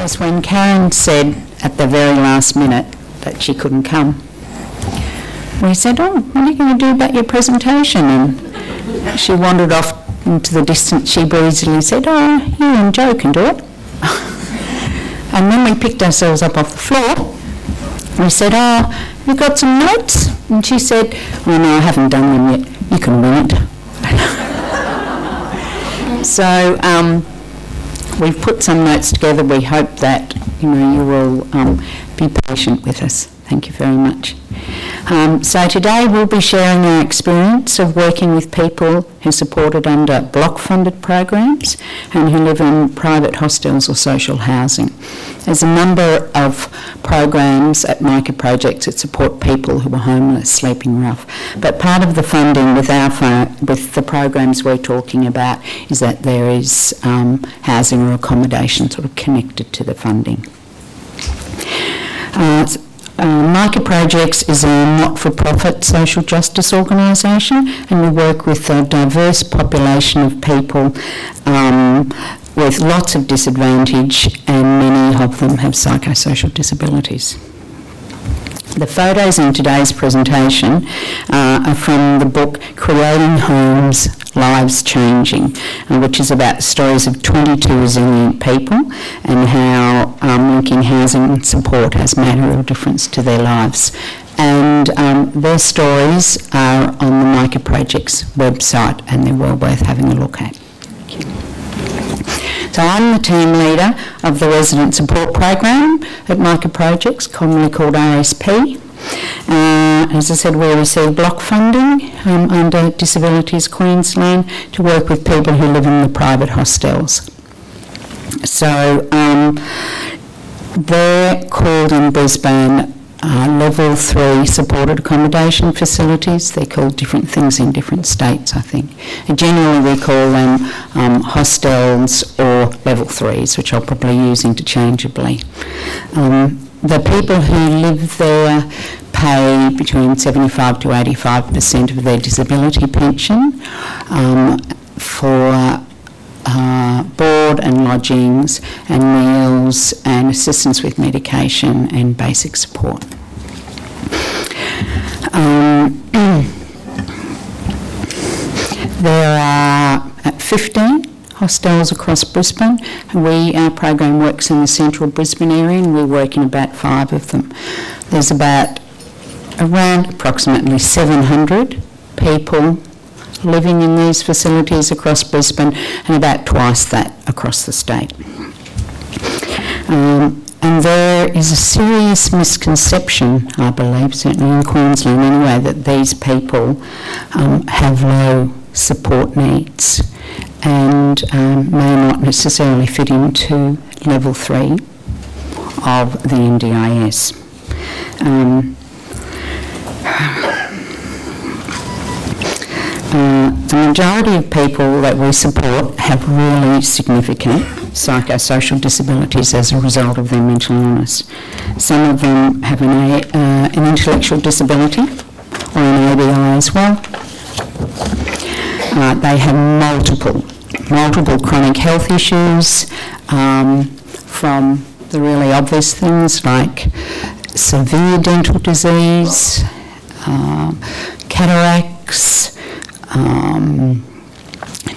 was when Karyn said at the very last minute that she couldn't come. We said, "Oh, what are you going to do about your presentation?" And she wandered off into the distance. She breezily said, "Oh, you and Joe can do it." And when we picked ourselves up off the floor, we said, "Oh, have you got some notes?" And she said, "Oh no, I haven't done them yet. You can win it." So we've put some notes together. We hope that you will be patient with us. Thank you very much. So today we'll be sharing our experience of working with people who are supported under block-funded programs and who live in private hostels or social housing. There's a number of programs at Micah projects that support people who are homeless, sleeping rough. But part of the funding with the programs we're talking about is that there is housing or accommodation sort of connected to the funding. Micah Projects is a not-for-profit social justice organisation, and we work with a diverse population of people with lots of disadvantage, and many of them have psychosocial disabilities. The photos in today's presentation are from the book Creating Homes, Lives Changing, which is about the stories of 22 resilient people and how linking housing and support has made a real difference to their lives. And their stories are on the Micah Project's website, and they're well worth having a look at. So I'm the team leader of the Resident Support Program at Micah Projects, commonly called RSP. As I said, we receive block funding under Disabilities Queensland to work with people who live in the private hostels. So they're called in Brisbane level 3 supported accommodation facilities. They're called different things in different states, I think. And generally we call them hostels or level 3s, which I'll probably use interchangeably. The people who live there pay between 75 to 85% of their disability pension for board and lodgings and meals and assistance with medication and basic support. There are 15 hostels across Brisbane. Our program works in the central Brisbane area, and we work in about 5 of them. There's around approximately 700 people living in these facilities across Brisbane, and about twice that across the state. And there is a serious misconception, I believe, certainly in Queensland anyway, that these people have low support needs and may not necessarily fit into level 3 of the NDIS. The majority of people that we support have really significant psychosocial disabilities as a result of their mental illness. Some of them have an intellectual disability or an ABI as well. They have multiple chronic health issues, from the really obvious things like severe dental disease, cataracts,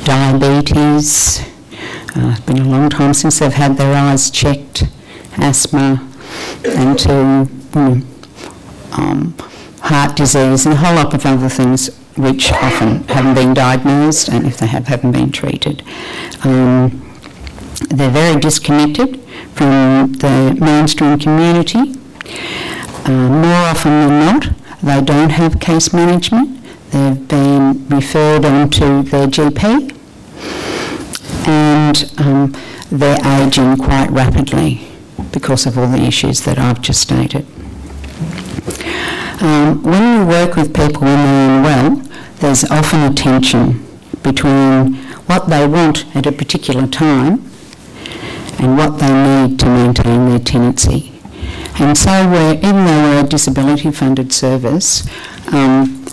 diabetes. It's been a long time since they've had their eyes checked, asthma, and to heart disease and a whole lot of other things which often haven't been diagnosed, and if they have, haven't been treated. They're very disconnected from the mainstream community. More often than not, they don't have case management. They've been referred on to their GP, and they're ageing quite rapidly because of all the issues that I've just stated. When we work with people when they're unwell, there's often a tension between what they want at a particular time and what they need to maintain their tenancy. And so even though we're a disability funded service,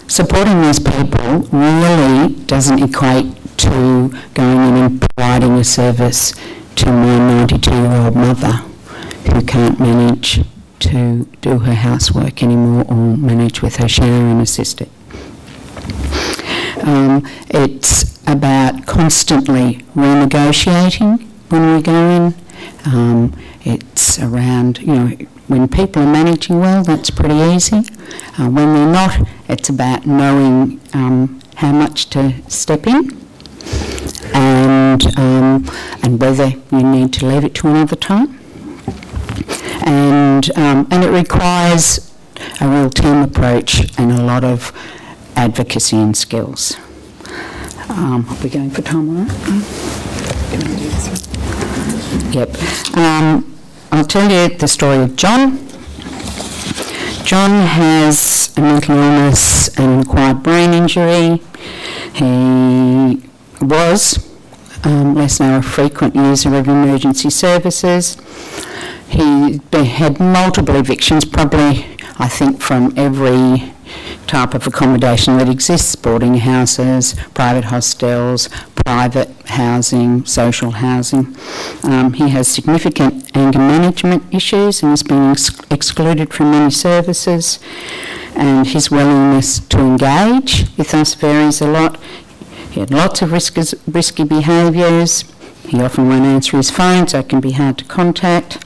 supporting these people really doesn't equate to going in and providing a service to my 92-year-old mother who can't manage to do her housework anymore or manage with her shower and assist it. It's about constantly renegotiating when we go in. It's around, when people are managing well, that's pretty easy. When they're not, it's about knowing how much to step in and whether you need to leave it to another time. And it requires a real team approach and a lot of advocacy and skills. Are we going for time on that? Yep. I'll tell you the story of John. John has a mental illness and acquired brain injury. He was, less now, a frequent user of emergency services. He had multiple evictions, probably, I think, from every type of accommodation that exists: boarding houses, private hostels, private housing, social housing. He has significant anger management issues and has been excluded from many services, and his willingness to engage with us varies a lot. He had lots of risky behaviours. He often won't answer his phone, so it can be hard to contact.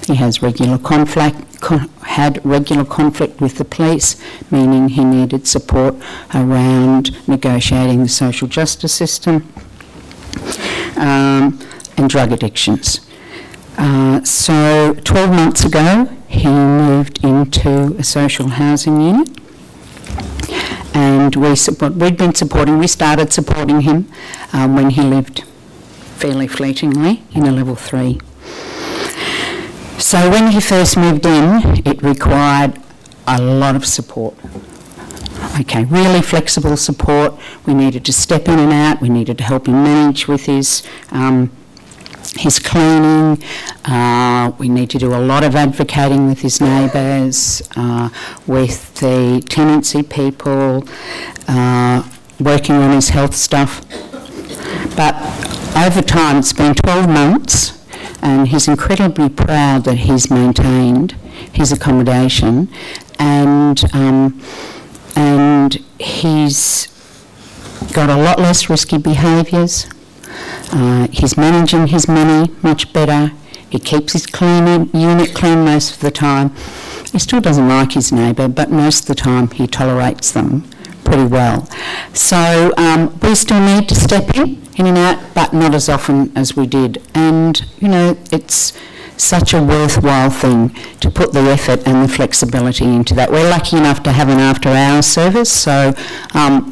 He has had regular conflict with the police, meaning he needed support around negotiating the social justice system, and drug addictions. So 12 months ago, he moved into a social housing unit, and we started supporting him when he lived fairly fleetingly in a level 3. So when he first moved in, it required a lot of support. Okay, really flexible support. We needed to step in and out. We needed to help him manage with his cleaning. We need to do a lot of advocating with his neighbours, with the tenancy people, working on his health stuff. But over time, it's been 12 months, and he's incredibly proud that he's maintained his accommodation, and he's got a lot less risky behaviours. He's managing his money much better. He keeps his unit clean most of the time. He still doesn't like his neighbour, but most of the time he tolerates them pretty well. So we still need to step in and out, but not as often as we did. And, it's such a worthwhile thing to put the effort and the flexibility into that. We're lucky enough to have an after-hours service, so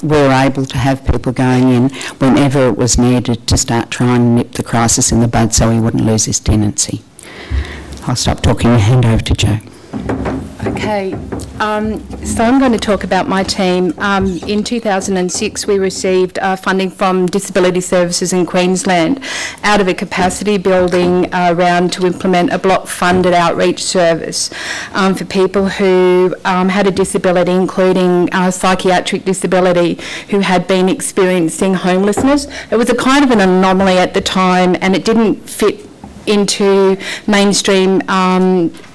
we're able to have people going in whenever it was needed to start trying to nip the crisis in the bud so he wouldn't lose his tenancy. I'll stop talking and hand over to Jo. Okay, so I'm going to talk about my team. In 2006 we received funding from Disability Services in Queensland out of a capacity building round to implement a block funded outreach service for people who had a disability, including psychiatric disability, who had been experiencing homelessness. It was a kind of an anomaly at the time, and it didn't fit into mainstream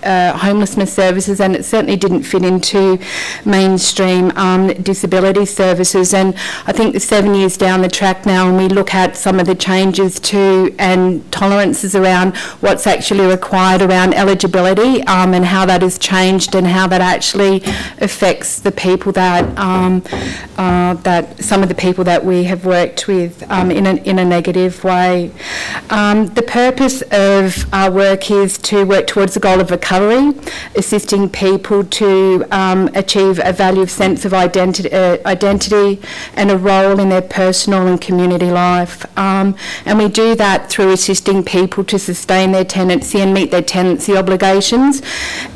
homelessness services, and it certainly didn't fit into mainstream disability services. And I think 7 years down the track now, and we look at some of the changes to and tolerances around what's actually required around eligibility, and how that has changed and how that actually affects the people that some of the people that we have worked with in a negative way. The purpose of our work is to work towards the goal of recovery, assisting people to achieve a valued sense of identity and a role in their personal and community life. And we do that through assisting people to sustain their tenancy and meet their tenancy obligations,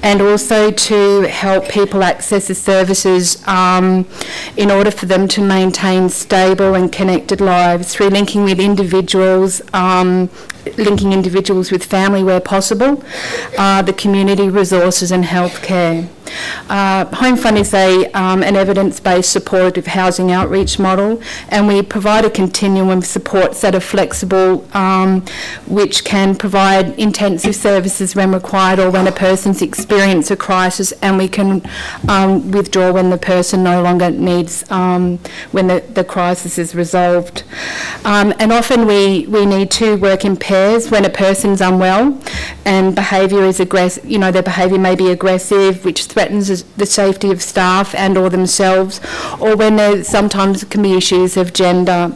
and also to help people access the services in order for them to maintain stable and connected lives through linking with individuals, with family where possible, the community resources and healthcare. Home Fund is an evidence-based supportive housing outreach model, and we provide a continuum of supports that are flexible, which can provide intensive services when required or when a person's experienced a crisis, and we can withdraw when the person no longer needs, when the crisis is resolved. And often we need to work in pairs when a person's unwell and behaviour is aggressive, you know, their behaviour may be aggressive, which threatens the safety of staff and or themselves, or when there sometimes can be issues of gender,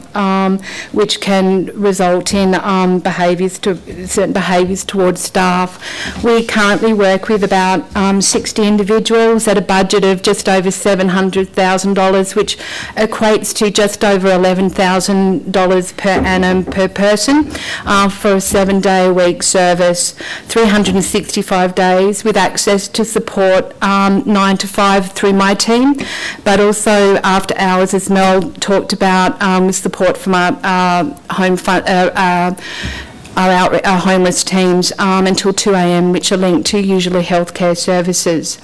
which can result in certain behaviours towards staff. We currently work with about 60 individuals at a budget of just over $700,000, which equates to just over $11,000 per annum per person for a 7-day-a-week service, 365 days with access to support 9 to 5 through my team, but also after hours, as Mel talked about, with support from our home fund, our homeless teams until 2 a.m, which are linked to usually healthcare services.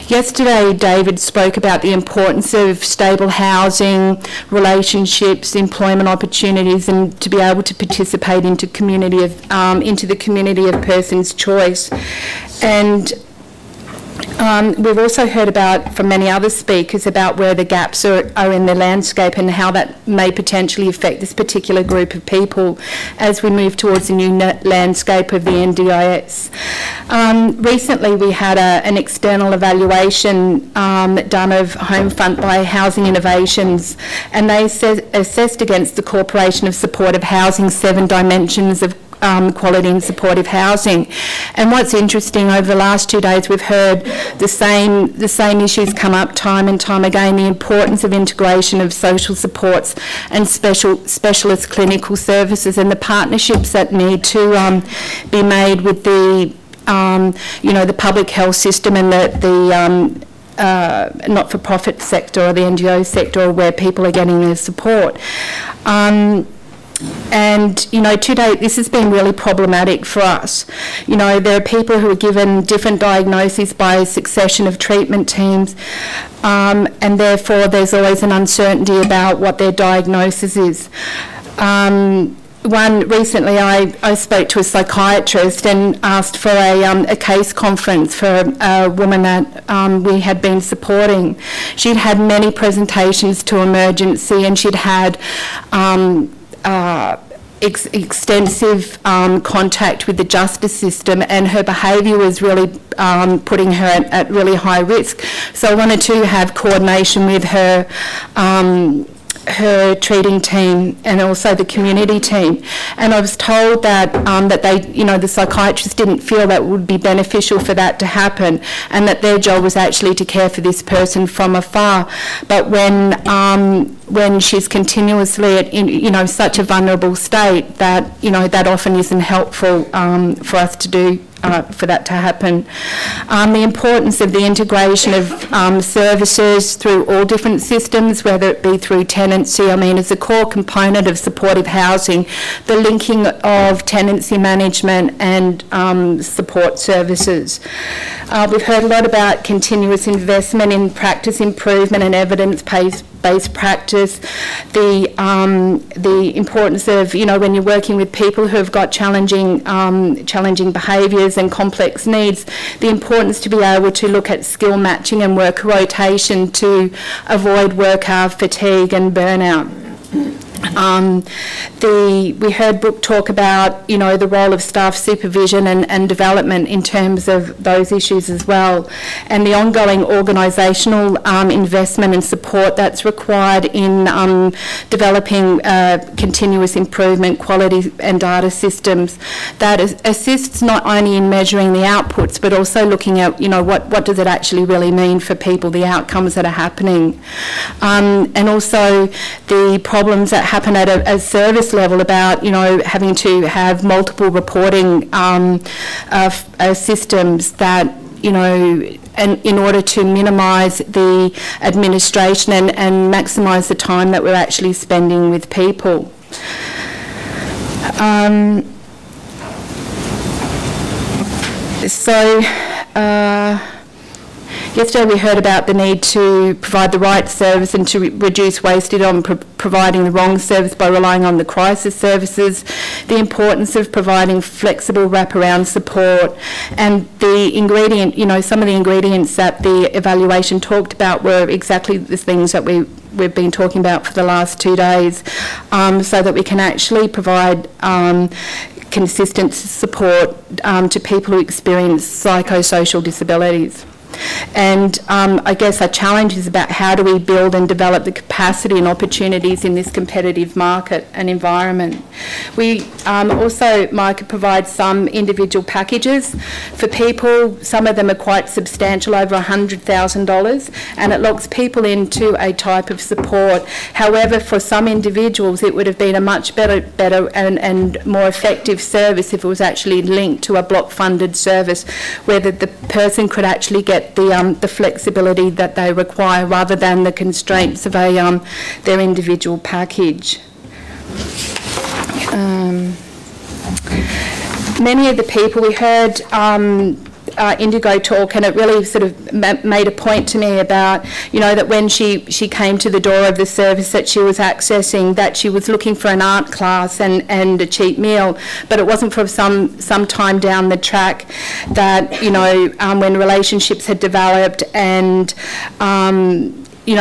Yesterday, David spoke about the importance of stable housing, relationships, employment opportunities, and to be able to participate into the community of person's choice. And we've also heard from many other speakers about where the gaps are in the landscape and how that may potentially affect this particular group of people as we move towards a new landscape of the NDIS. Recently we had an external evaluation done of Home Front by Housing Innovations, and they assessed against the Corporation of Supportive Housing 7 dimensions of quality and supportive housing. And what's interesting, over the last 2 days we've heard the same issues come up time and time again, the importance of integration of social supports and specialist clinical services, and the partnerships that need to be made with the the public health system and the not-for-profit sector or the NGO sector, where people are getting their support. And, to date, this has been really problematic for us. There are people who are given different diagnoses by a succession of treatment teams, and therefore there's always an uncertainty about what their diagnosis is. Recently I spoke to a psychiatrist and asked for a case conference for a woman that we had been supporting. She'd had many presentations to emergency, and she'd had extensive contact with the justice system, and her behaviour was really putting her at really high risk. So I wanted to have coordination with her treating team and also the community team, and I was told that they, the psychiatrist didn't feel that it would be beneficial for that to happen, and that their job was actually to care for this person from afar. But when she's continuously in such a vulnerable state, that that often isn't helpful for us to do. For that to happen. The importance of the integration of services through all different systems, whether it be through tenancy, as a core component of supportive housing, the linking of tenancy management and support services. We've heard a lot about continuous investment in practice improvement and evidence-based practice, the importance of, when you're working with people who have got challenging behaviours and complex needs, the importance to be able to look at skill matching and worker rotation to avoid worker fatigue and burnout. We heard Brooke talk about, the role of staff supervision and development in terms of those issues as well, and the ongoing organisational investment and support that's required in developing continuous improvement, quality and data systems that assists not only in measuring the outputs, but also looking at, what does it actually really mean for people, the outcomes that are happening, and also the problems that happen at a service level about, having to have multiple reporting systems that, and in order to minimise the administration and maximise the time that we're actually spending with people. Yesterday we heard about the need to provide the right service and to reduce wastage on providing the wrong service by relying on the crisis services, the importance of providing flexible wraparound support, and the ingredient, some of the ingredients that the evaluation talked about were exactly the things that we've been talking about for the last 2 days, so that we can actually provide consistent support to people who experience psychosocial disabilities. And I guess our challenge is about how do we build and develop the capacity and opportunities in this competitive market and environment. We also, Micah, provide some individual packages for people. Some of them are quite substantial, over $100,000, and it locks people into a type of support. However, for some individuals, it would have been a much better and more effective service if it was actually linked to a block-funded service, where the person could actually get the flexibility that they require rather than the constraints of their individual package. Many of the people we heard Indigo talk, and it really sort of made a point to me about, that when she came to the door of the service that she was accessing, that she was looking for an art class and a cheap meal, but it wasn't for some time down the track that, when relationships had developed and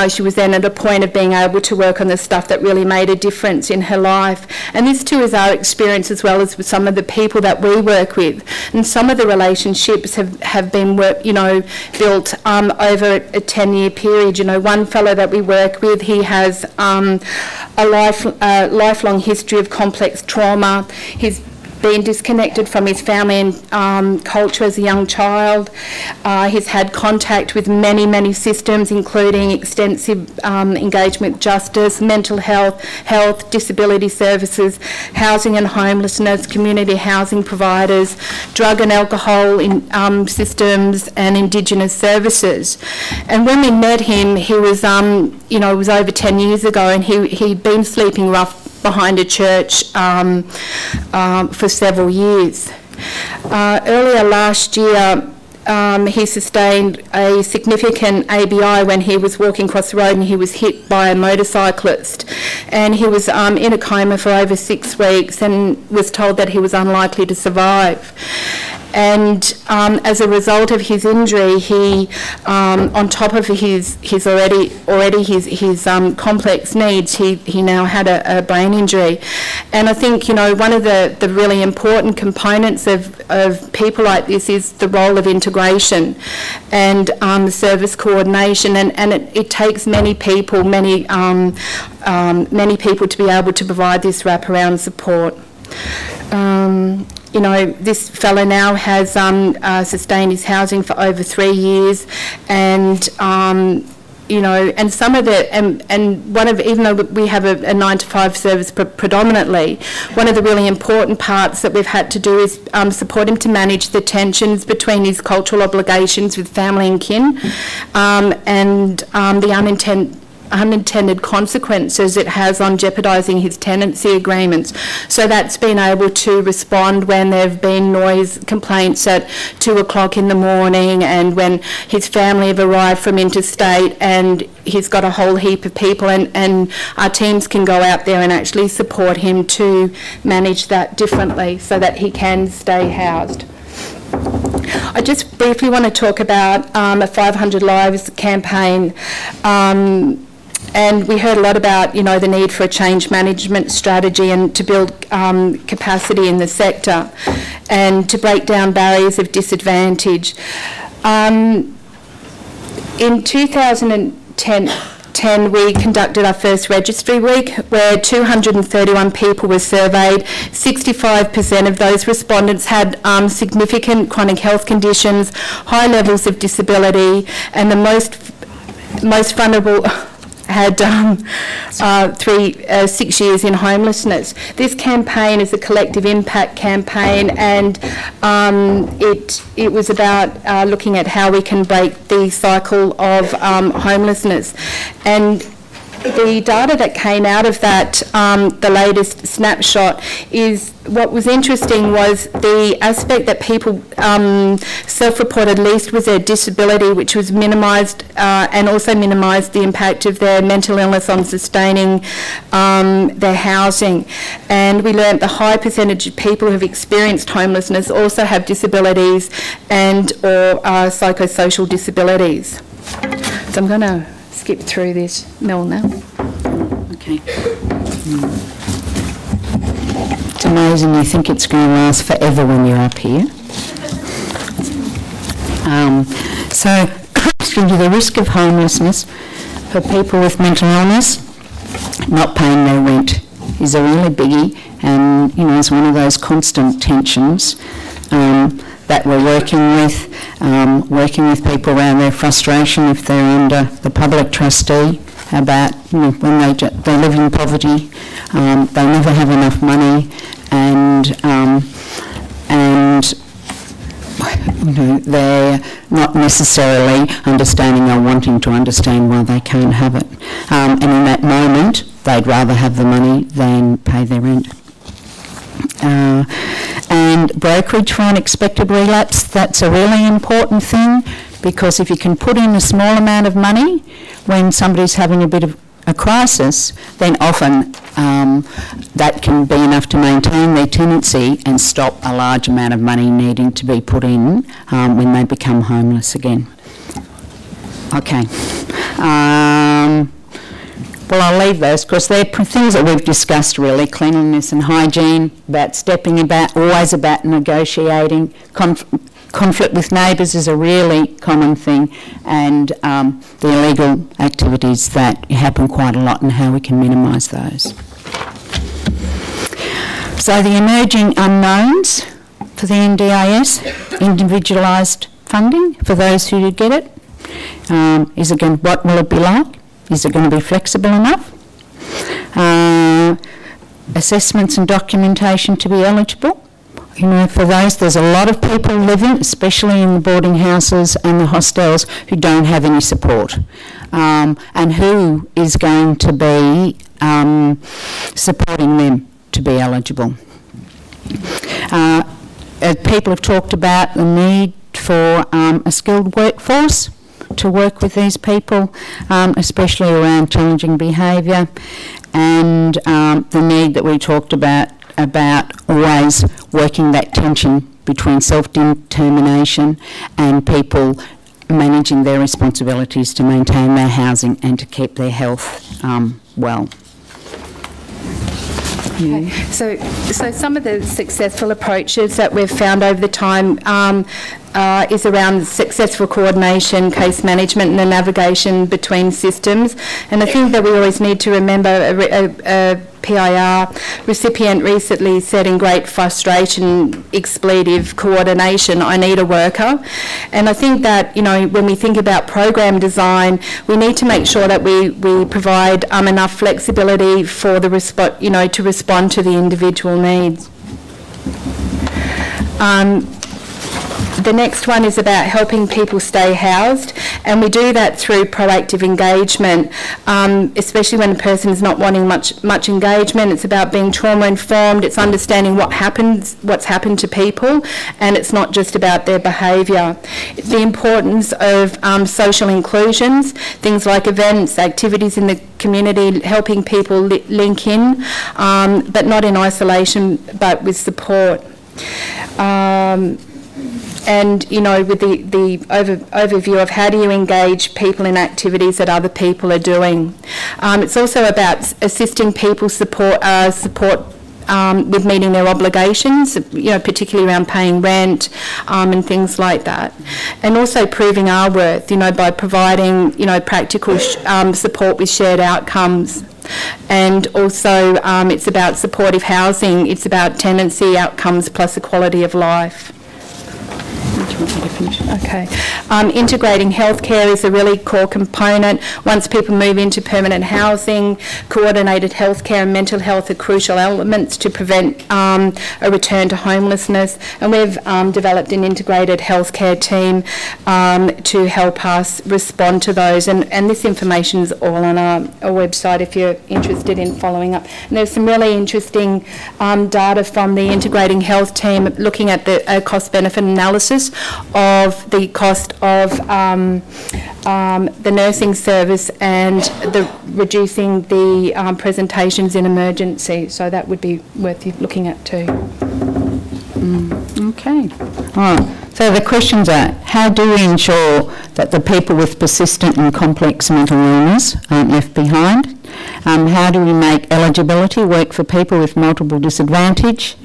she was then at a point of being able to work on the stuff that really made a difference in her life. And this too is our experience, as well as with some of the people that we work with. And some of the relationships have been built over a 10-year period. One fellow that we work with, he has a lifelong history of complex trauma. He's been disconnected from his family and culture as a young child. He's had contact with many systems, including extensive engagement with justice, mental health, disability services, housing and homelessness, community housing providers, drug and alcohol systems, and Indigenous services. And when we met him, he was, it was over 10 years ago, and he'd been sleeping rough behind a church for several years. Earlier last year, he sustained a significant ABI when he was walking across the road and he was hit by a motorcyclist. And he was in a coma for over 6 weeks and was told that he was unlikely to survive. And as a result of his injury, he, on top of his already his complex needs, he now had a brain injury. And I think, one of the really important components of people like this is the role of integration and service coordination. And it takes many people to be able to provide this wraparound support. This fellow now has sustained his housing for over 3 years, and and some of the, and one of, even though we have a 9 to 5 service predominantly, one of the really important parts that we've had to do is support him to manage the tensions between his cultural obligations with family and kin, and the unintended consequences it has on jeopardising his tenancy agreements. So that's been able to respond when there have been noise complaints at 2 o'clock in the morning, and when his family have arrived from interstate and he's got a whole heap of people, and our teams can go out there and actually support him to manage that differently so that he can stay housed. I just briefly want to talk about a 500 Lives campaign. And we heard a lot about, the need for a change management strategy and to build capacity in the sector and to break down barriers of disadvantage. In 2010, we conducted our first registry week where 231 people were surveyed. 65% of those respondents had significant chronic health conditions, high levels of disability, and the most vulnerable had 6 years in homelessness. This campaign is a collective impact campaign, and it was about looking at how we can break the cycle of homelessness. And the data that came out of that, the latest snapshot, is what was interesting was the aspect that people self-reported least was their disability, which was minimised and also minimised the impact of their mental illness on sustaining their housing. And we learnt the high percentage of people who have experienced homelessness also have disabilities and or psychosocial disabilities. So I'm going to skip through this, Mel, now. Okay. It's amazing you think it's going to last forever when you're up here. So, the risk of homelessness for people with mental illness, not paying their rent, is a really biggie, and you know, it's one of those constant tensions that we're working with people around their frustration if they're under the public trustee about, you know, when they live in poverty, they never have enough money, and you know, they're not necessarily understanding or wanting to understand why they can't have it. And in that moment, they'd rather have the money than pay their rent. And brokerage for unexpected relapse, that's a really important thing, because if you can put in a small amount of money when somebody's having a bit of a crisis, then often that can be enough to maintain their tenancy and stop a large amount of money needing to be put in when they become homeless again. Okay. Well, I'll leave those because they're things that we've discussed really, cleanliness and hygiene, about stepping about, always about negotiating. Conflict with neighbours is a really common thing, and the illegal activities that happen quite a lot and how we can minimise those. So the emerging unknowns for the NDIS, individualised funding for those who get it. Is it going, what will it be like? Is it going to be flexible enough? Assessments and documentation to be eligible. You know, for those, there's a lot of people living, especially in the boarding houses and the hostels, who don't have any support. And who is going to be supporting them to be eligible? People have talked about the need for a skilled workforce to work with these people, especially around challenging behaviour, and the need that we talked about always working that tension between self-determination and people managing their responsibilities to maintain their housing and to keep their health well. Okay. So some of the successful approaches that we've found over the time is around successful coordination, case management and the navigation between systems. And I think that we always need to remember a PIR recipient recently said in great frustration, expletive, coordination, I need a worker. And I think that, you know, when we think about program design, we need to make sure that we provide enough flexibility for the to respond to the individual needs. The next one is about helping people stay housed, and we do that through proactive engagement, especially when the person is not wanting much engagement. It's about being trauma informed, it's understanding what's happened to people, and it's not just about their behaviour. The importance of social inclusions, things like events, activities in the community, helping people link in, but not in isolation, but with support. And, you know, with the overview of how do you engage people in activities that other people are doing. It's also about assisting people support with meeting their obligations, you know, particularly around paying rent and things like that. And also proving our worth, you know, by providing, you know, practical support with shared outcomes. And also it's about supportive housing, it's about tenancy outcomes plus a quality of life. Okay. Integrating healthcare is a really core component. Once people move into permanent housing, coordinated healthcare and mental health are crucial elements to prevent a return to homelessness. And we've developed an integrated healthcare team to help us respond to those. And this information is all on our website if you're interested in following up. And there's some really interesting data from the integrating health team looking at the cost-benefit analysis of the cost of the nursing service and the reducing the presentations in emergency. So that would be worth you looking at too. Okay. All right. So the questions are, how do we ensure that the people with persistent and complex mental illness aren't left behind? How do we make eligibility work for people with multiple disadvantage?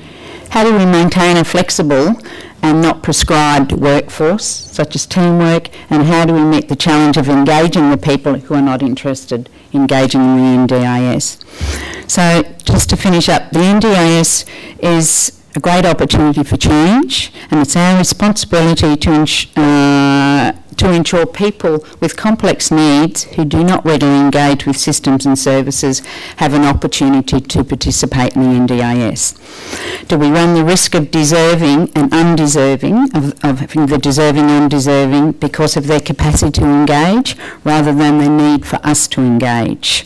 How do we maintain a flexible and not prescribed workforce, such as teamwork? And how do we meet the challenge of engaging the people who are not interested in engaging in the NDIS? So just to finish up, the NDIS is a great opportunity for change, and it's our responsibility to ensure people with complex needs who do not readily engage with systems and services have an opportunity to participate in the NDIS. Do we run the risk of deserving and undeserving, of the deserving and undeserving because of their capacity to engage rather than the need for us to engage?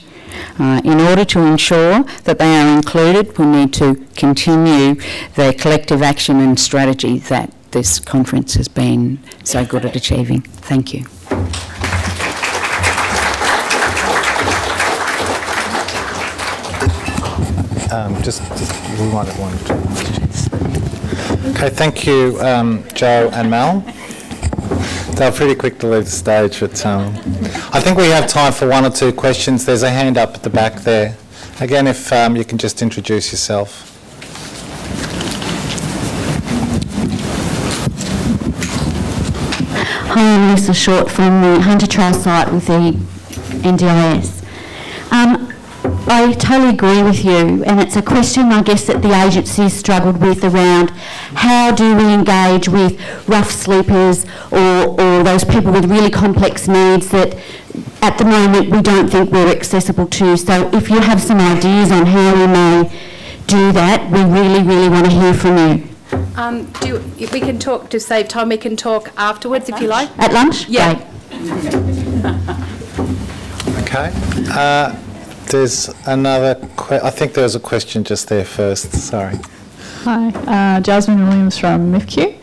In order to ensure that they are included, we need to continue the collective action and strategy that this conference has been so good at achieving. Thank you. We might have one or two questions. Okay, thank you, Joe and Mel. They were pretty quick to leave the stage, but I think we have time for one or two questions. There's a hand up at the back there. Again, if you can just introduce yourself. Hi, I'm Lisa Short from the Hunter Trail site with the NDIS. I totally agree with you, and it's a question I guess that the agency's struggled with around how do we engage with rough sleepers or those people with really complex needs that at the moment we don't think we're accessible to. So if you have some ideas on how we may do that, we really, really want to hear from you. If we can talk, to save time, we can talk afterwards if you like. At lunch? Yeah. Great. Okay. There's another, I think there was a question just there first, sorry. Hi, Jasmine Williams from MIFQ.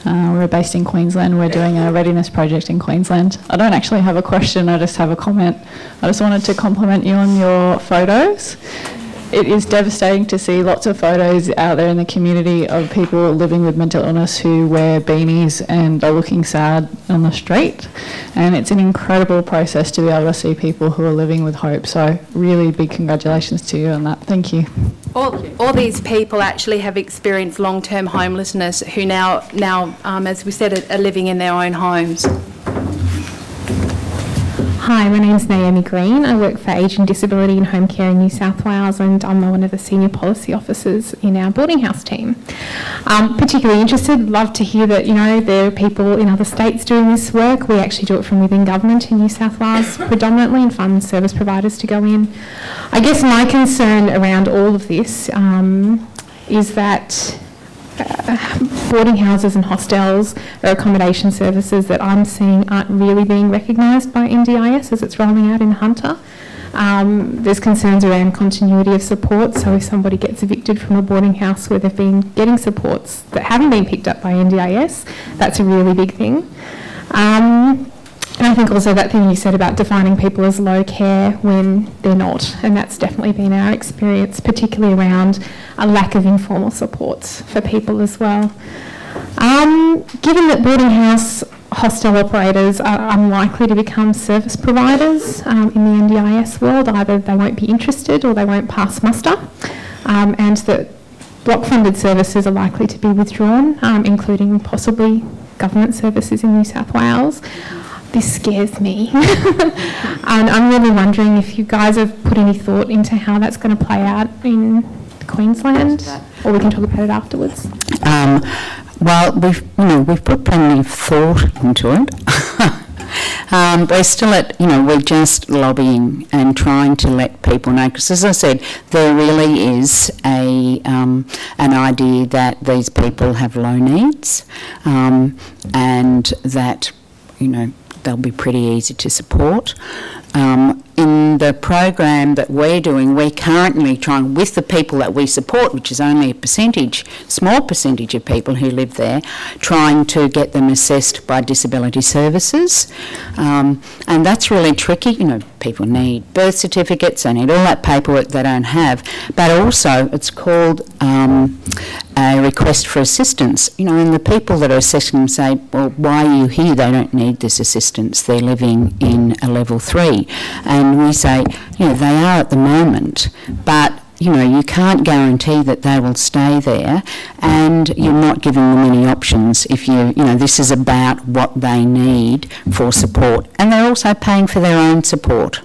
We're based in Queensland. We're doing a readiness project in Queensland. I don't actually have a question, I just have a comment. I just wanted to compliment you on your photos. It is devastating to see lots of photos out there in the community of people living with mental illness who wear beanies and are looking sad on the street. And it's an incredible process to be able to see people who are living with hope. So really big congratulations to you on that. Thank you. All these people actually have experienced long-term homelessness who now, as we said, are living in their own homes. Hi, my name's Naomi Green. I work for Aging Disability and Home Care in New South Wales, and I'm one of the senior policy officers in our boarding house team. Particularly interested, love to hear that, you know, there are people in other states doing this work. We actually do it from within government in New South Wales predominantly and fund service providers to go in. I guess my concern around all of this is that boarding houses and hostels are accommodation services that I'm seeing aren't really being recognised by NDIS as it's rolling out in Hunter. There's concerns around continuity of support, so if somebody gets evicted from a boarding house where they've been getting supports that haven't been picked up by NDIS, that's a really big thing. And I think also that thing you said about defining people as low care when they're not, and that's definitely been our experience, particularly around a lack of informal supports for people as well. Given that boarding house hostel operators are unlikely to become service providers in the NDIS world, either they won't be interested or they won't pass muster, and that block-funded services are likely to be withdrawn, including possibly government services in New South Wales. This scares me. And I'm really wondering if you guys have put any thought into how that's going to play out in Queensland, or we can talk about it afterwards. Well, we've put plenty of thought into it. We're still we're just lobbying and trying to let people know, because as I said, there really is an idea that these people have low needs, and that, they'll be pretty easy to support. In the program that we're doing, we're currently trying, with the people that we support, which is only a small percentage of people who live there, trying to get them assessed by disability services. And that's really tricky. People need birth certificates, they need all that paperwork they don't have, but also it's called a request for assistance. And the people that are assessing them say, well, why are you here? They don't need this assistance. They're living in a level 3. And we say, they are at the moment, but you can't guarantee that they will stay there, and you're not giving them any options if this is about what they need for support, and they're also paying for their own support.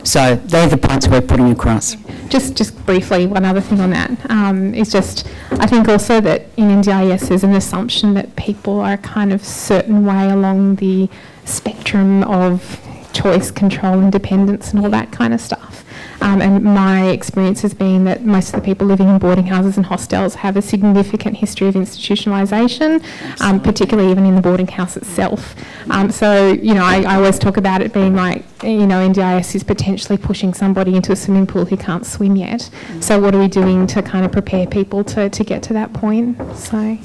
So they're the points we're putting across. Just briefly, one other thing on that is just, I think also that in NDIS there's an assumption that people are kind of certain way along the spectrum of choice, control, independence and all that kind of stuff. And my experience has been that most of the people living in boarding houses and hostels have a significant history of institutionalisation, particularly even in the boarding house itself. So, I always talk about it being like, NDIS is potentially pushing somebody into a swimming pool who can't swim yet. So what are we doing to kind of prepare people to get to that point? So.